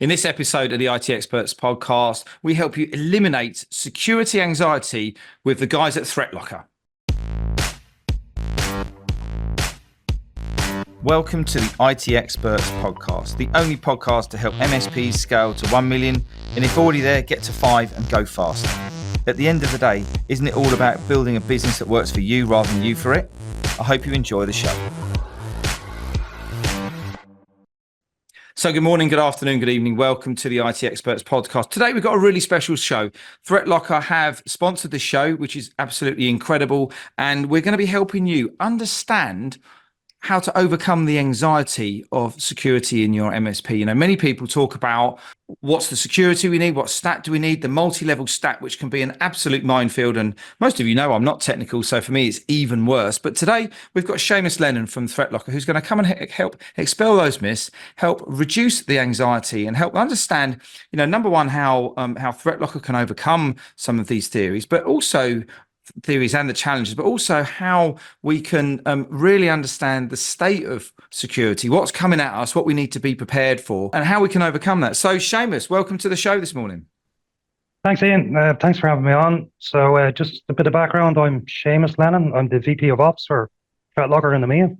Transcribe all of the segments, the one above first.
In this episode of the IT Experts podcast, we help you eliminate security anxiety with the guys at ThreatLocker. Welcome to the IT Experts podcast, the only podcast to help MSPs scale to 1 million, and if already there, get to 5 and go faster. At the end of the day, isn't it all about building a business that works for you rather than you for it? I hope you enjoy the show. So good morning, good afternoon, good evening. Welcome to the IT Experts podcast. Today we've got a really special show. ThreatLocker have sponsored the show, which is absolutely incredible. And we're going to be helping you understand how to overcome the anxiety of security in your MSP. You know, many people talk about what's the security we need, what stat do we need, the multi-level stat, which can be an absolute minefield. And most of you know I'm not technical, so for me it's even worse. But today we've got Seamus Lennon from ThreatLocker, who's going to come and help expel those myths, help reduce the anxiety, and help understand, you know, number one, how ThreatLocker can overcome some of these theories, but also theories and the challenges, but also how we can really understand the state of security, what's coming at us, what we need to be prepared for, and how we can overcome that. So Seamus, welcome to the show this morning. Thanks, Ian. Thanks for having me on. So just a bit of background. I'm Seamus Lennon. I'm the VP of Ops for ThreatLocker in EMEA.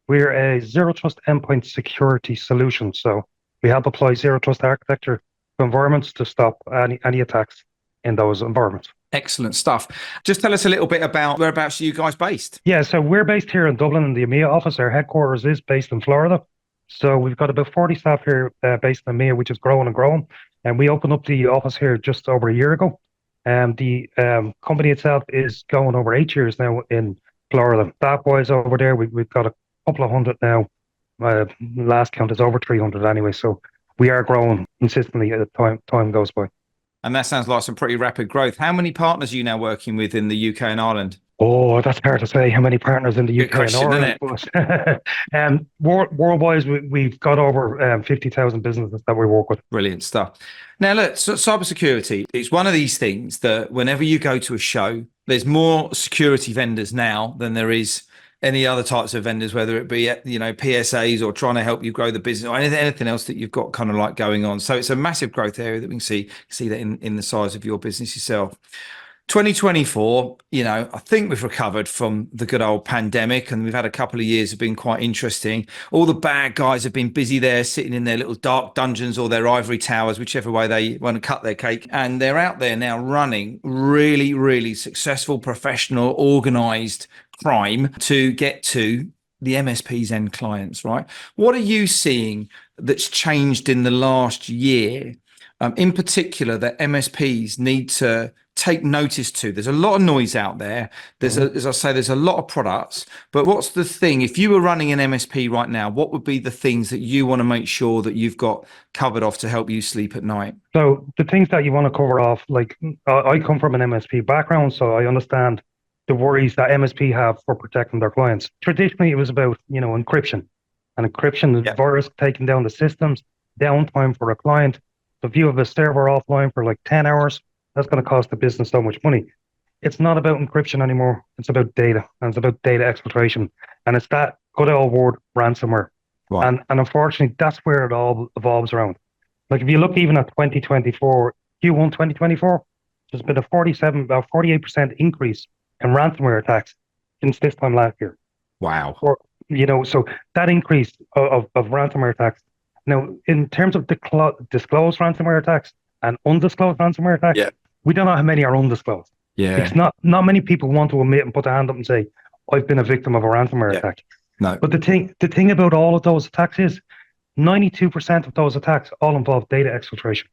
We're a zero trust endpoint security solution. So we help apply zero trust architecture to environments to stop any attacks in those environments. Excellent stuff. Just tell us a little bit about whereabouts are you guys based? Yeah, so we're based here in Dublin in the EMEA office. Our headquarters is based in Florida. So we've got about 40 staff here based in EMEA, which is growing and growing. And we opened up the office here just over a year ago. The company itself is going over 8 years now in Florida. Staff-wise over there, we've got a couple of hundred now. Last count is over 300 anyway. So we are growing consistently as time goes by. And that sounds like some pretty rapid growth. How many partners are you now working with in the UK and Ireland? Oh, that's hard to say how many partners in the UK question, and Ireland. But worldwide, we've got over 50,000 businesses that we work with. Brilliant stuff. Now, look, so cybersecurity, it's one of these things that whenever you go to a show, there's more security vendors now than there is any other types of vendors, whether it be, you know, PSAs or trying to help you grow the business or anything else that you've got kind of like going on. So it's a massive growth area that we can see that in the size of your business yourself. 2024, you know, I think we've recovered from the good old pandemic, and we've had a couple of years have been quite interesting. All the bad guys have been busy there, sitting in their little dark dungeons or their ivory towers, whichever way they want to cut their cake. And they're out there now running really, really successful, professional, organized crime to get to the MSPs and clients, right? What are you seeing that's changed in the last year, in particular, that MSPs need to take notice to? There's a lot of noise out there. As I say, there's a lot of products, but what's the thing? If you were running an MSP right now, what would be the things that you want to make sure that you've got covered off to help you sleep at night? So the things that you want to cover off, like I come from an MSP background, so I understand the worries that MSP have for protecting their clients. Traditionally, it was about, you know, encryption. And encryption, the virus taking down the systems, downtime for a client. So if you have a server offline for like 10 hours, that's going to cost the business so much money. It's not about encryption anymore. It's about data, and it's about data exfiltration. And it's that good old word, ransomware. Right. And unfortunately, that's where it all evolves around. Like if you look even at 2024, Q1 2024, there's been about 48% increase in ransomware attacks since this time last year. Wow. Or, you know, so that increase of ransomware attacks. Now, in terms of disclosed ransomware attacks and undisclosed ransomware attacks, we don't know how many are undisclosed. Yeah. It's not many people want to admit and put their hand up and say, I've been a victim of a ransomware attack. No. But the thing about all of those attacks is 92% of those attacks all involve data exfiltration.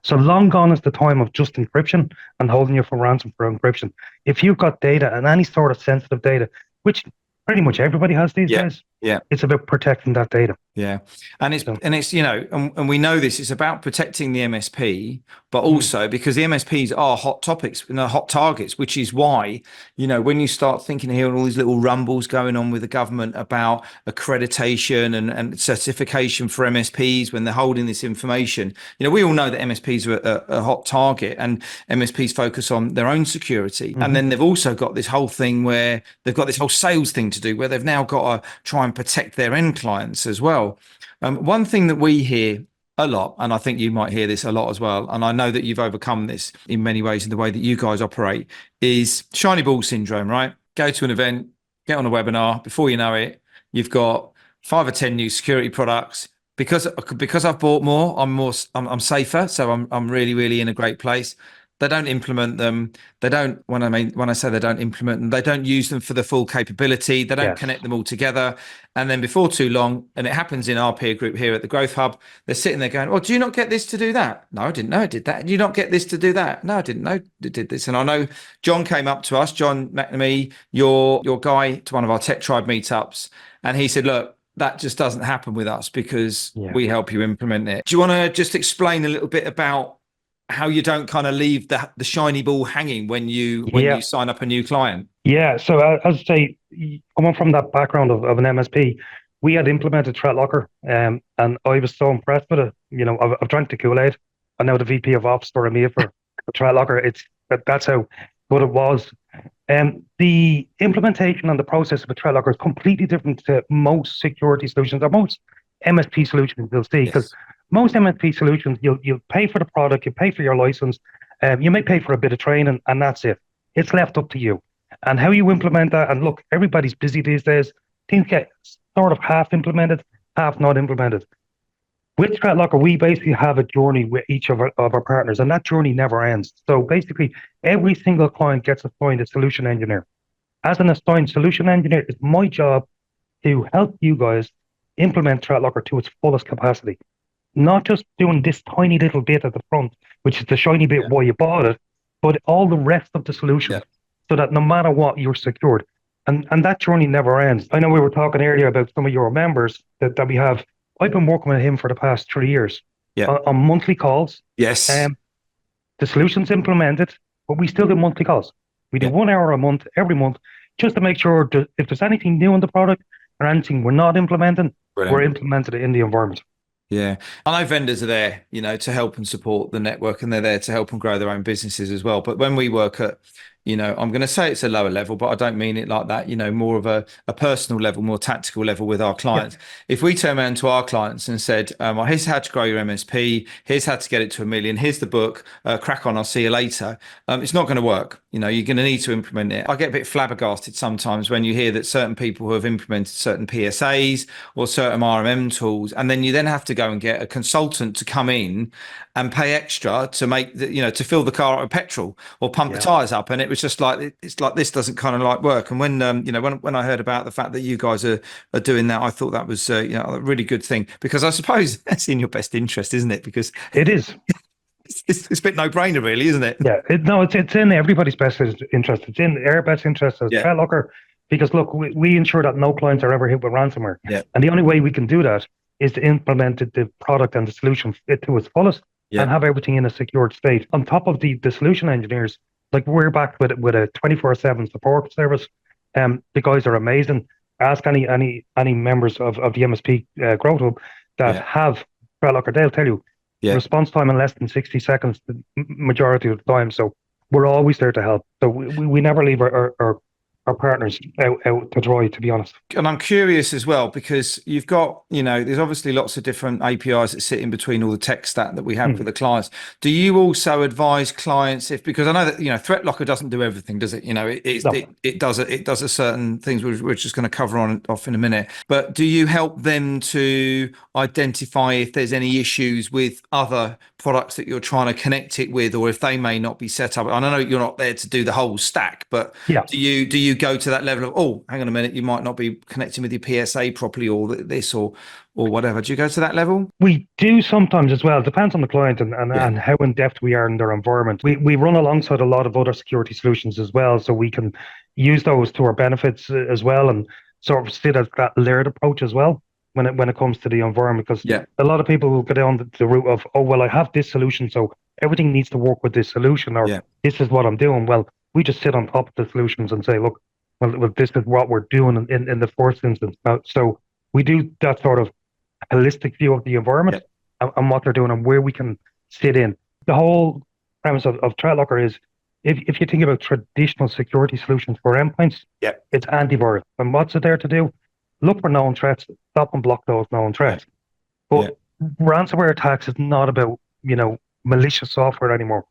So long gone is the time of just encryption and holding you for ransom for encryption. If you've got data and any sort of sensitive data, which pretty much everybody has these days, it's about protecting that data. Yeah. And it's, you know, and we know this, it's about protecting the MSP, but also because the MSPs are hot topics, you know, hot targets, which is why, you know, when you start thinking here, all these little rumbles going on with the government about accreditation and certification for MSPs when they're holding this information, you know, we all know that MSPs are a hot target, and MSPs focus on their own security. And then they've also got this whole thing where they've got this whole sales thing to do, where they've now got to try and protect their end clients as well. One thing that we hear a lot, and I think you might hear this a lot as well, and I know that you've overcome this in many ways in the way that you guys operate, is shiny ball syndrome, right? Go to an event, get on a webinar, before you know it, you've got 5 or 10 new security products. Because I've bought more, I'm safer, so I'm really in a great place. They don't implement them. They don't, when I say they don't implement them, they don't use them for the full capability. They don't Yes. connect them all together. And then before too long, and it happens in our peer group here at the Growth Hub, they're sitting there going, "Oh, do you not get this to do that? No, I didn't know it did that. Do you not get this to do that? No, I didn't know it did this." And I know John came up to us, John McNamee, your guy, to one of our Tech Tribe meetups, and he said, "Look, that just doesn't happen with us because we help you implement it." Do you want to just explain a little bit about how you don't kind of leave the shiny ball hanging when you sign up a new client? Yeah. So as I say, coming from that background of an MSP, we had implemented ThreatLocker, and I was so impressed with it. You know, I've drank the Kool-Aid. I know the VP of Ops for EMEA for ThreatLocker. That's how good it was. And the implementation and the process of a ThreatLocker is completely different to most security solutions or most MSP solutions you'll see, because most MSP solutions, you'll pay for the product, you pay for your license, you may pay for a bit of training, and that's it. It's left up to you. And how you implement that, and look, everybody's busy these days. Things get sort of half implemented, half not implemented. With ThreatLocker, we basically have a journey with each of our partners, and that journey never ends. So basically, every single client gets assigned a solution engineer. As an assigned solution engineer, it's my job to help you guys implement ThreatLocker to its fullest capacity. Not just doing this tiny little bit at the front, which is the shiny bit why you bought it, but all the rest of the solution, so that no matter what, you're secured. And that journey never ends. I know we were talking earlier about some of your members that we have. I've been working with him for the past 3 years on monthly calls. Yes. The solution's implemented, but we still do monthly calls. We do 1 hour a month, every month, just to make sure that if there's anything new in the product or anything we're not implementing, we're implementing it in the environment. Yeah. I know vendors are there, you know, to help and support the network, and they're there to help and grow their own businesses as well. But when we work at, you know, I'm going to say it's a lower level, but I don't mean it like that, you know, more of a personal level, more tactical level with our clients. If we turn around to our clients and said, well, here's how to grow your MSP, here's how to get it to 1 million, here's the book, crack on, I'll see you later. It's not going to work. You know, you're going to need to implement it. I get a bit flabbergasted sometimes when you hear that certain people who have implemented certain PSAs or certain RMM tools, and then you then have to go and get a consultant to come in and pay extra to make the, you know, to fill the car up with petrol or pump the tires up. And it was just like, it's like, this doesn't kind of like work. And when, you know, when I heard about the fact that you guys are doing that, I thought that was, you know, a really good thing, because I suppose that's in your best interest, isn't it? Because it is. It's a bit no-brainer, really, isn't it? Yeah, it's in everybody's best interest. It's in our best interest as ThreatLocker, because look, we ensure that no clients are ever hit with ransomware. And the only way we can do that is to implement the product and the solution to its fullest and have everything in a secured state. On top of the solution engineers, like we're backed with a 24/7 support service. The guys are amazing. Ask any members of the MSP Growth Hub that have ThreatLocker, they'll tell you. Response time in less than 60 seconds the majority of the time. So we're always there to help. So we never leave our partners out to dry, to be honest. And I'm curious as well, because you've got, you know, there's obviously lots of different APIs that sit in between all the tech stack that we have for the clients. Do you also advise clients because I know that, you know, ThreatLocker doesn't do everything, does it? You know, it does a certain things we're just going to cover off in a minute. But do you help them to identify if there's any issues with other products that you're trying to connect it with, or if they may not be set up? I know you're not there to do the whole stack, but do you go to that level of, oh, hang on a minute, you might not be connecting with your PSA properly, or this or whatever? Do you go to that level? We do sometimes as well. It depends on the client and how in depth we are in their environment. We run alongside a lot of other security solutions as well, so we can use those to our benefits as well, and sort of sit as that layered approach as well when it comes to the environment. Because a lot of people will go down the route of, oh, well, I have this solution, so everything needs to work with this solution, or this is what I'm doing. Well, we just sit on top of the solutions and say, look, well, this is what we're doing in the first instance. So we do that sort of holistic view of the environment and what they're doing and where we can sit in. The whole premise of ThreatLocker is, if you think about traditional security solutions for endpoints, it's antivirus. And what's it there to do? Look for known threats, stop and block those known threats. But ransomware attacks is not about, malicious software anymore.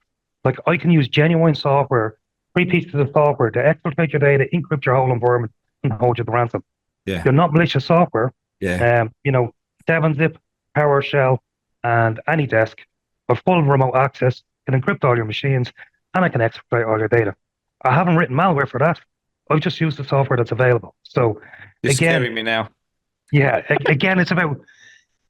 Like I can use genuine software, three pieces of software to exfiltrate your data, encrypt your whole environment, and hold you to ransom. Yeah. You're not malicious software. Yeah. 7-zip, PowerShell, and AnyDesk with full remote access can encrypt all your machines, and I can exfiltrate all your data. I haven't written malware for that. I've just used the software that's available. So You're again, scaring me now. yeah, again, it's about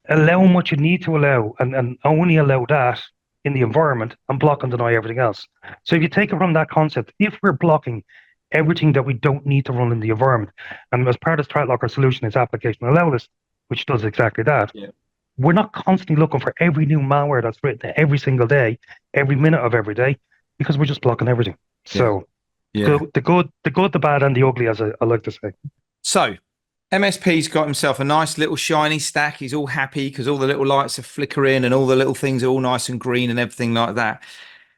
allowing what you need to allow and only allow that in the environment and block and deny everything else. So if you take it from that concept, if we're blocking everything that we don't need to run in the environment, and as part of the ThreatLocker solution is application allow list, which does exactly that, we're not constantly looking for every new malware that's written every single day, every minute of every day, because we're just blocking everything. So the good, the bad, and the ugly, as I like to say. So MSP's got himself a nice little shiny stack. He's all happy because all the little lights are flickering and all the little things are all nice and green and everything like that.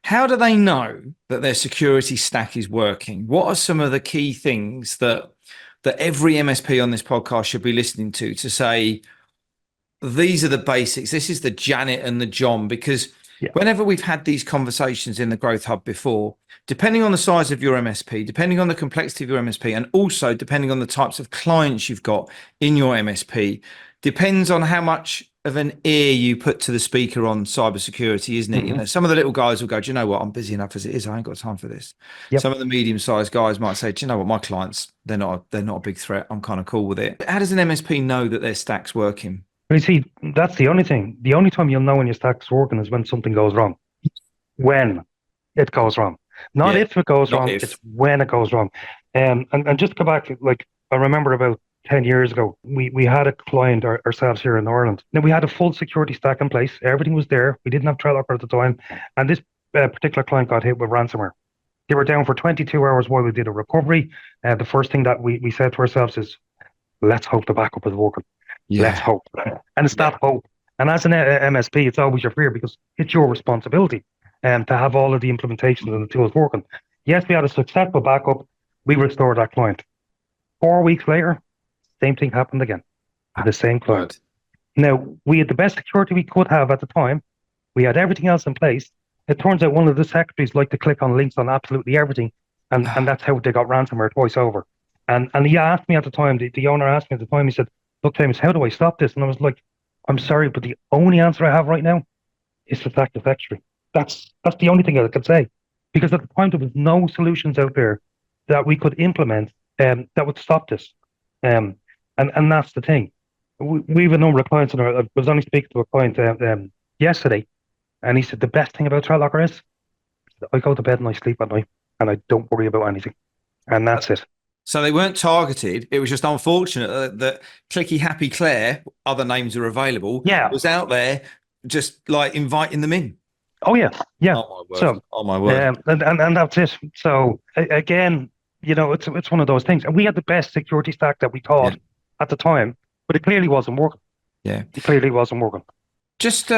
How do they know that their security stack is working? What are some of the key things that every MSP on this podcast should be listening to say, these are the basics. This is the Janet and the John, because whenever we've had these conversations in the Growth Hub before, depending on the size of your MSP, depending on the complexity of your MSP, and also depending on the types of clients you've got in your MSP, depends on how much of an ear you put to the speaker on cybersecurity, isn't it? Mm-hmm. Some of the little guys will go, do you know what? I'm busy enough as it is. I ain't got time for this. Yep. Some of the medium-sized guys might say, do you know what? My clients, they're not a big threat. I'm kind of cool with it. How does an MSP know that their stack's working? You see, that's the only thing. The only time you'll know when your stack's working is when something goes wrong. When it goes wrong. Not if it goes wrong, it's when it goes wrong. And just to go back, like I remember about 10 years ago, we had a client ourselves here in Ireland. Now we had a full security stack in place. Everything was there. We didn't have ThreatLocker at the time. And this particular client got hit with ransomware. They were down for 22 hours while we did a recovery. The first thing that we said to ourselves is, let's hope the backup is working. Let's hope. And it's that hope. And as an MSP, it's always your fear because it's your responsibility to have all of the implementations and the tools working. Yes, we had a successful backup. We restored that client. 4 weeks later, same thing happened again with the same client. Now, we had the best security we could have at the time. We had everything else in place. It turns out one of the secretaries liked to click on links on absolutely everything. And that's how they got ransomware twice over. And he asked me at the time, the owner asked me at the time, he said, look, Seamus, how do I stop this? And I was like, I'm sorry, but the only answer I have right now is to sack the secretary. That's the only thing I could say. Because at the time, there was no solutions out there that we could implement that would stop this. And that's the thing. We have a number of clients, and I was only speaking to a client yesterday, and he said, the best thing about ThreatLocker is I go to bed and I sleep at night, and I don't worry about anything. And that's it. So they weren't targeted. It was just unfortunate that Clicky Happy Claire, other names are available, was out there just like inviting them in. Oh, yeah. Oh, my word. So, oh, my word. And that's it. So, again, it's one of those things. And we had the best security stack that we thought at the time, but it clearly wasn't working. Yeah. It clearly wasn't working. Just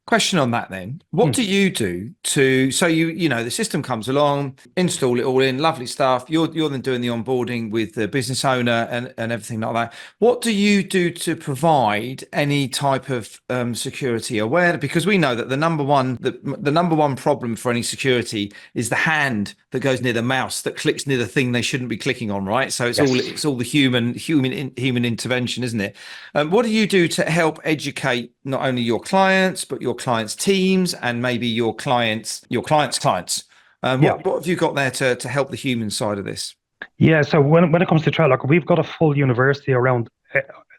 question on that then. What do you do so the system comes along, install it all in, lovely stuff. You're then doing the onboarding with the business owner and everything like that. What do you do to provide any type of security awareness? Because we know that the number one problem for any security is the hand that goes near the mouse that clicks near the thing they shouldn't be clicking on, right? So it's all the human intervention, isn't it? What do you do to help educate not only your clients but your clients' teams and maybe your clients' clients? What have you got there to help the human side of this? Yeah, so when it comes to ThreatLocker, we've got a full university around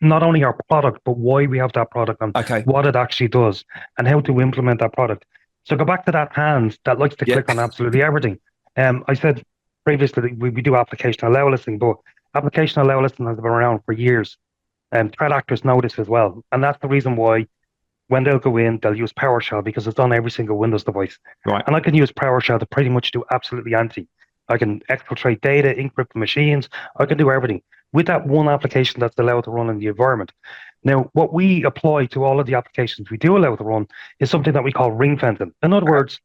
not only our product, but why we have that product and what it actually does and how to implement that product. So go back to that hand that likes to click on absolutely everything. I said previously that we do application allow listing, but application allow listing has been around for years. Threat actors know this as well. And that's the reason why when they'll go in, they'll use PowerShell because it's on every single Windows device. Right. And I can use PowerShell to pretty much do absolutely anything. I can exfiltrate data, encrypt machines. I can do everything with that one application that's allowed to run in the environment. Now, what we apply to all of the applications we do allow to run is something that we call ring fencing. In other words,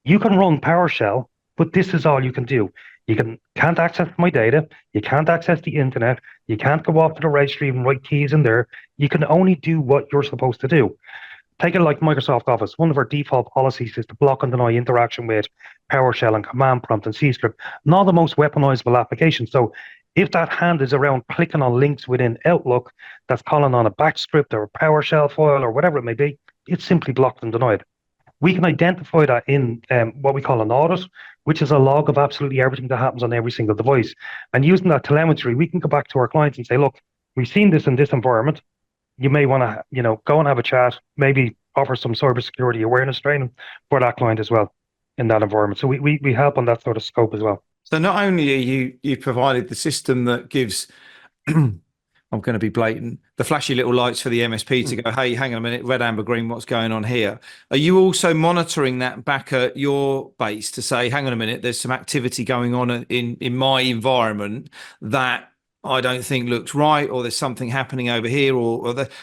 you can run PowerShell, but this is all you can do. Can't access my data. You can't access the internet. You can't go off to the registry and write keys in there. You can only do what you're supposed to do. Take it like Microsoft Office. One of our default policies is to block and deny interaction with PowerShell and Command Prompt and C Script, not the most weaponizable application. So if that hand is around clicking on links within Outlook that's calling on a batch script or a PowerShell file or whatever it may be, it's simply blocked and denied. We can identify that in what we call an audit, which is a log of absolutely everything that happens on every single device. And using that telemetry, we can go back to our clients and say, look, we've seen this in this environment. You may want to, go and have a chat, maybe offer some cybersecurity awareness training for that client as well in that environment. So we help on that sort of scope as well. So not only are you provided the system that gives, I'm going to be blatant, the flashy little lights for the MSP to go, hey, hang on a minute, red, amber, green, what's going on here? Are you also monitoring that back at your base to say, hang on a minute, there's some activity going on in my environment that I don't think looks right, or there's something happening over here,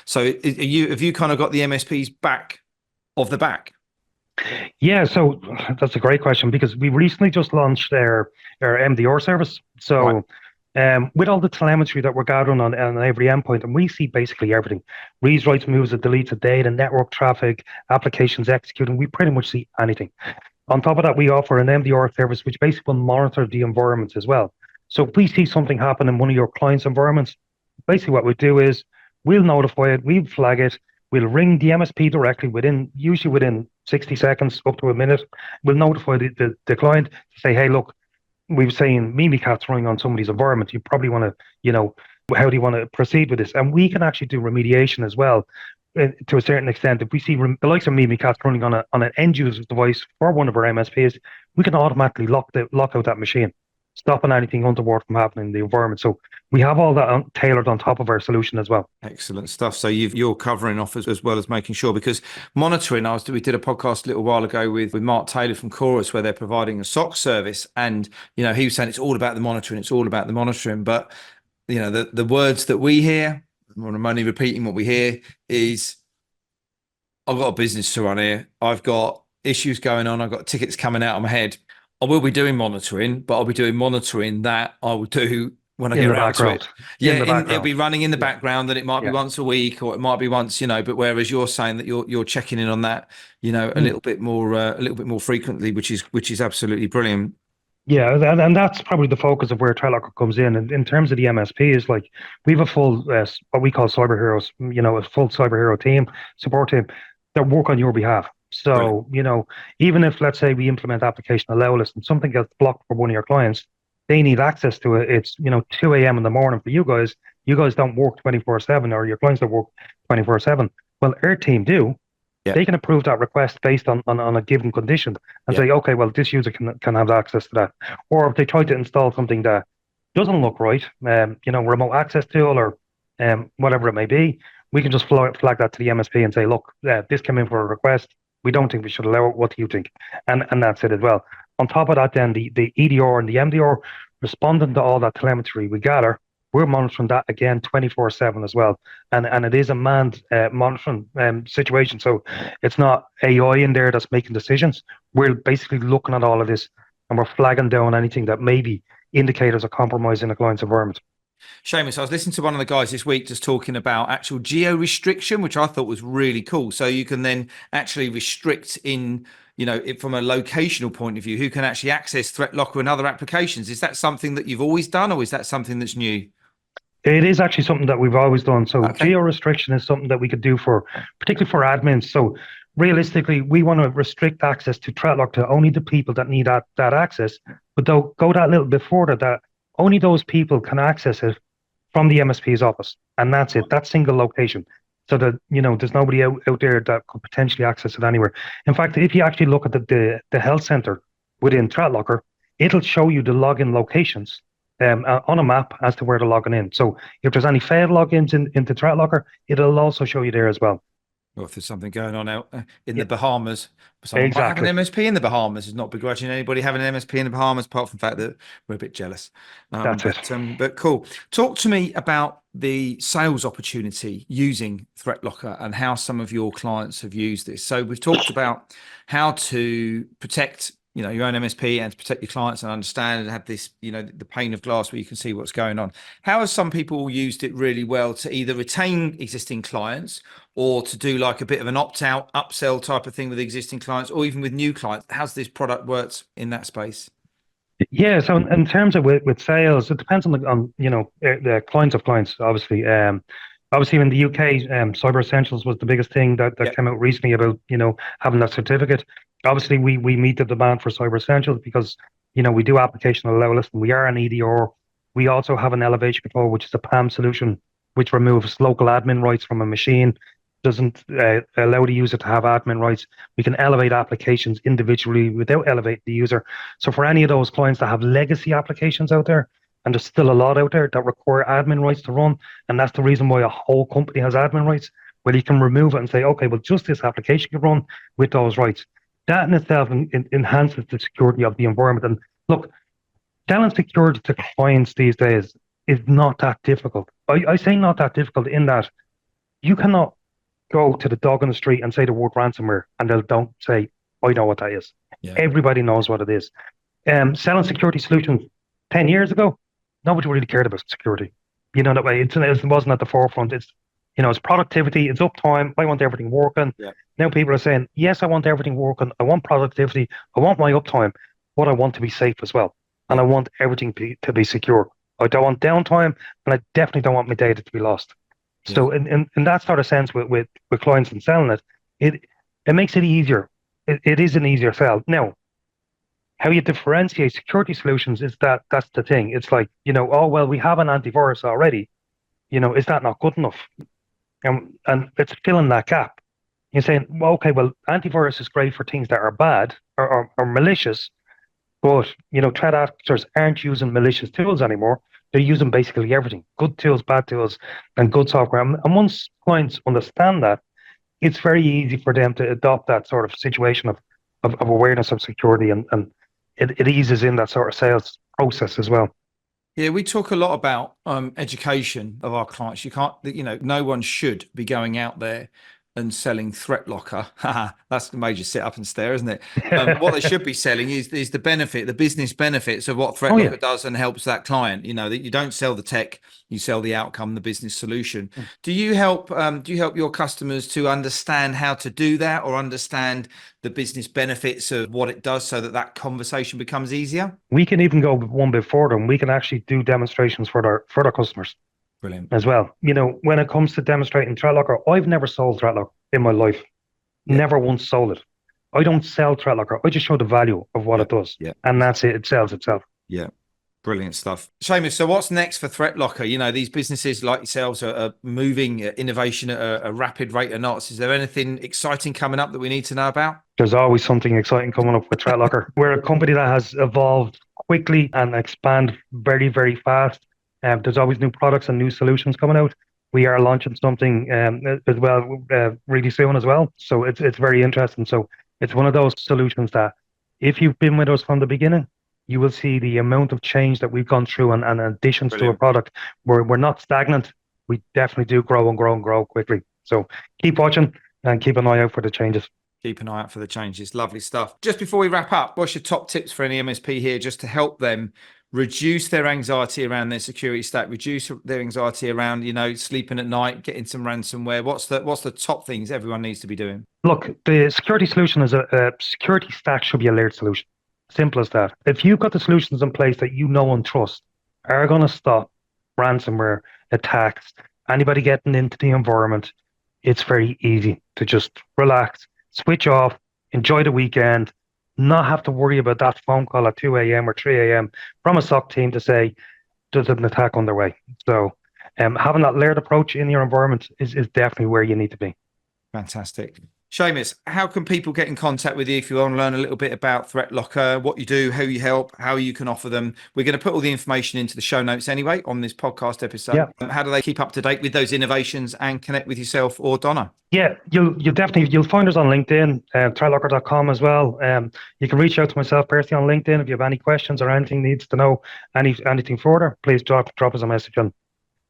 so have you kind of got the MSPs back of the back? Yeah, so that's a great question because we recently just launched our MDR service. So with all the telemetry that we're gathering on every endpoint, and we see basically everything: reads, writes, moves, and deletes of data, network traffic, applications executing. We pretty much see anything. On top of that, we offer an MDR service which basically will monitor the environments as well. So if we see something happen in one of your clients' environments, basically what we do is we'll notify it, we'll flag it, we'll ring the MSP directly usually within 60 seconds up to a minute. We'll notify the client to say, hey, look, we've seen Mimikatz running on somebody's environment. You probably want to, how do you want to proceed with this? And we can actually do remediation as well to a certain extent. If we see the likes of Mimikatz running on an end user device for one of our MSPs, we can automatically lock out that machine, stopping anything untoward from happening in the environment. So we have all that tailored on top of our solution as well. Excellent stuff. So you're covering off as well as making sure, because monitoring, we did a podcast a little while ago with Mark Taylor from Chorus, where they're providing a SOC service. And, he was saying it's all about the monitoring. But, the words that we hear, I'm only repeating what we hear, is I've got a business to run here. I've got issues going on. I've got tickets coming out of my head. I will be doing monitoring, but I'll be doing monitoring that I will do when I get around to it. Yeah, it'll be running in the background, and it might be once a week, or it might be once, but whereas you're saying that you're checking in on that, a little bit more frequently, which is absolutely brilliant. Yeah, and that's probably the focus of where ThreatLocker comes in. And in terms of the MSP, is like we have a full what we call cyber heroes, a full cyber hero team, support team that work on your behalf. So, even if, let's say, we implement application allow list and something gets blocked for one of your clients, they need access to it. It's, 2 a.m. in the morning for you guys. You guys don't work 24/7, or your clients don't work 24/7. Well, our team do. Yeah. They can approve that request based on a given condition and say, okay, well, this user can have access to that. Or if they try to install something that doesn't look right, remote access tool or whatever it may be, we can just flag that to the MSP and say, look, this came in for a request. We don't think we should allow it. What do you think? And that's it as well. On top of that, then the EDR and the MDR responding to all that telemetry we gather, we're monitoring that again 24/7 as well. And it is a manned monitoring situation. So it's not AI in there that's making decisions. We're basically looking at all of this and we're flagging down anything that may be indicators of compromise in a client's environment. Seamus, I was listening to one of the guys this week just talking about actual geo restriction, which I thought was really cool. So you can then actually restrict in, from a locational point of view, who can actually access ThreatLocker and other applications. Is that something that you've always done, or is that something that's new? It is actually something that we've always done. So geo restriction is something that we could do particularly for admins. So realistically, we want to restrict access to ThreatLocker to only the people that need that access, but go that little bit further, that only those people can access it from the MSP's office. And that's it. That single location. So that, there's nobody out there that could potentially access it anywhere. In fact, if you actually look at the health center within ThreatLocker, it'll show you the login locations on a map as to where to log in. So if there's any failed logins into ThreatLocker, it'll also show you there as well. Or if there's something going on out in the Bahamas, someone might have an MSP in the Bahamas. Is not begrudging anybody having an MSP in the Bahamas, apart from the fact that we're a bit jealous. That's it. But cool. Talk to me about the sales opportunity using ThreatLocker and how some of your clients have used this. So we've talked about how to protect your own MSP and to protect your clients and understand and have this, the pane of glass where you can see what's going on. How have some people used it really well to either retain existing clients or to do like a bit of an opt-out, upsell type of thing with existing clients, or even with new clients? How's this product worked in that space? Yeah, so in terms of with sales, it depends on the clients of clients, obviously. Obviously in the UK, Cyber Essentials was the biggest thing that came out recently about, having that certificate. Obviously we meet the demand for Cyber Essentials because, we do application allow list and we are an EDR. We also have an elevation control, which is a PAM solution, which removes local admin rights from a machine, doesn't allow the user to have admin rights. We can elevate applications individually without elevating the user. So for any of those clients that have legacy applications out there, and there's still a lot out there that require admin rights to run, and that's the reason why a whole company has admin rights, where you can remove it and say, okay, well, just this application can run with those rights. That in itself enhances the security of the environment. And look, selling security to clients these days is not that difficult. I say not that difficult in that you cannot go to the dog on the street and say the word ransomware and they'll don't say, I know what that is. Yeah. Everybody knows what it is. Selling security solutions 10 years ago, nobody really cared about security. That way it wasn't at the forefront. It's productivity, it's uptime. I want everything working. Yeah. Now people are saying, yes, I want everything working. I want productivity. I want my uptime, but I want to be safe as well. And I want everything to be secure. I don't want downtime, and I definitely don't want my data to be lost. Yeah. So in that sort of sense with clients and selling it makes it easier. It is an easier sell. Now, how you differentiate security solutions is that's the thing. It's like, oh, well, we have an antivirus already. Is that not good enough? And it's filling that gap. You're saying, well, okay, well, antivirus is great for things that are bad or malicious, but, threat actors aren't using malicious tools anymore. They're using basically everything, good tools, bad tools, and good software. And once clients understand that, it's very easy for them to adopt that sort of situation of awareness of security, and it eases in that sort of sales process as well. Yeah, we talk a lot about education of our clients. You can't, no one should be going out there and selling ThreatLocker. That's the major sit up and stare, isn't it? What they should be selling is the business benefits of what ThreatLocker does and helps that client. That you don't sell the tech, you sell the outcome, the business solution. Do you help your customers to understand how to do that, or understand the business benefits of what it does, so that conversation becomes easier? We can even go one bit further, and we can actually do demonstrations for their customers. Brilliant. As well. When it comes to demonstrating ThreatLocker, I've never sold ThreatLocker in my life. Yeah. Never once sold it. I don't sell ThreatLocker. I just show the value of what it does. Yeah. And that's it. It sells itself. Yeah. Brilliant stuff. Seamus, so what's next for ThreatLocker? These businesses like yourselves are moving innovation at a rapid rate of knots. Is there anything exciting coming up that we need to know about? There's always something exciting coming up with ThreatLocker. We're a company that has evolved quickly and expand very, very fast. There's always new products and new solutions coming out. We are launching something as well really soon as well. So it's very interesting. So it's one of those solutions that if you've been with us from the beginning, you will see the amount of change that we've gone through and additions to a product. We're not stagnant. We definitely do grow and grow and grow quickly. So keep watching and keep an eye out for the changes. Keep an eye out for the changes. Lovely stuff. Just before we wrap up, what's your top tips for any MSP here just to help them reduce their anxiety around their security stack, reduce their anxiety around, sleeping at night, getting some ransomware? What's the top things everyone needs to be doing? Look, the security solution is a security stack should be a layered solution. Simple as that. If you've got the solutions in place that you know and trust are going to stop ransomware attacks, anybody getting into the environment, it's very easy to just relax, switch off, enjoy the weekend, not have to worry about that phone call at 2 a.m. or 3 a.m. from a SOC team to say, there's an attack underway. So having that layered approach in your environment is definitely where you need to be. Fantastic. Seamus, how can people get in contact with you if you want to learn a little bit about ThreatLocker, what you do, how you help, how you can offer them? We're going to put all the information into the show notes anyway on this podcast episode. Yeah. How do they keep up to date with those innovations and connect with yourself or Donna? Yeah, you'll find us on LinkedIn, ThreatLocker.com as well. You can reach out to myself personally on LinkedIn if you have any questions or anything needs to know anything further. Please drop us a message, and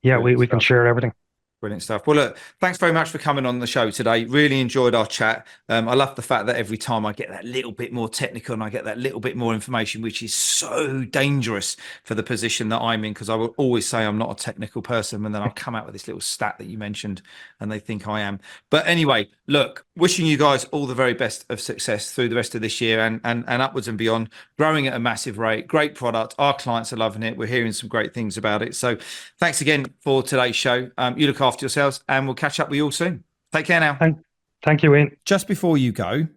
we can share everything. Brilliant stuff. Well, look, thanks very much for coming on the show today. Really enjoyed our chat. I love the fact that every time I get that little bit more technical and I get that little bit more information, which is so dangerous for the position that I'm in, because I will always say I'm not a technical person, and then I'll come out with this little stat that you mentioned and they think I am. But anyway, look, wishing you guys all the very best of success through the rest of this year and upwards and beyond, growing at a massive rate. Great product. Our clients are loving it. We're hearing some great things about it. So thanks again for today's show. You look after yourselves, and we'll catch up with you all soon. Take care now. Thank you, Ian. Just before you go,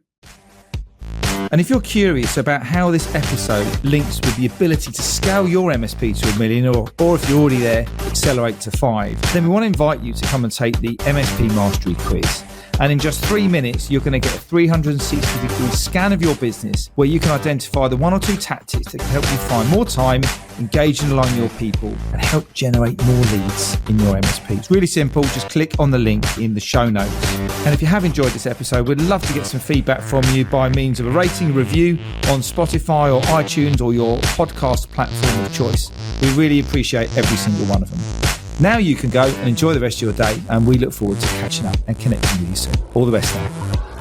and if you're curious about how this episode links with the ability to scale your MSP to $1 million, or if you're already there, accelerate to 5, then we want to invite you to come and take the MSP Mastery Quiz. And in just 3 minutes, you're going to get a 360-degree scan of your business, where you can identify the 1 or 2 tactics that can help you find more time, engage and align your people, and help generate more leads in your MSP. It's really simple. Just click on the link in the show notes. And if you have enjoyed this episode, we'd love to get some feedback from you by means of a rating, review on Spotify or iTunes or your podcast platform of choice. We really appreciate every single one of them. Now you can go and enjoy the rest of your day, and we look forward to catching up and connecting with you soon. All the best now.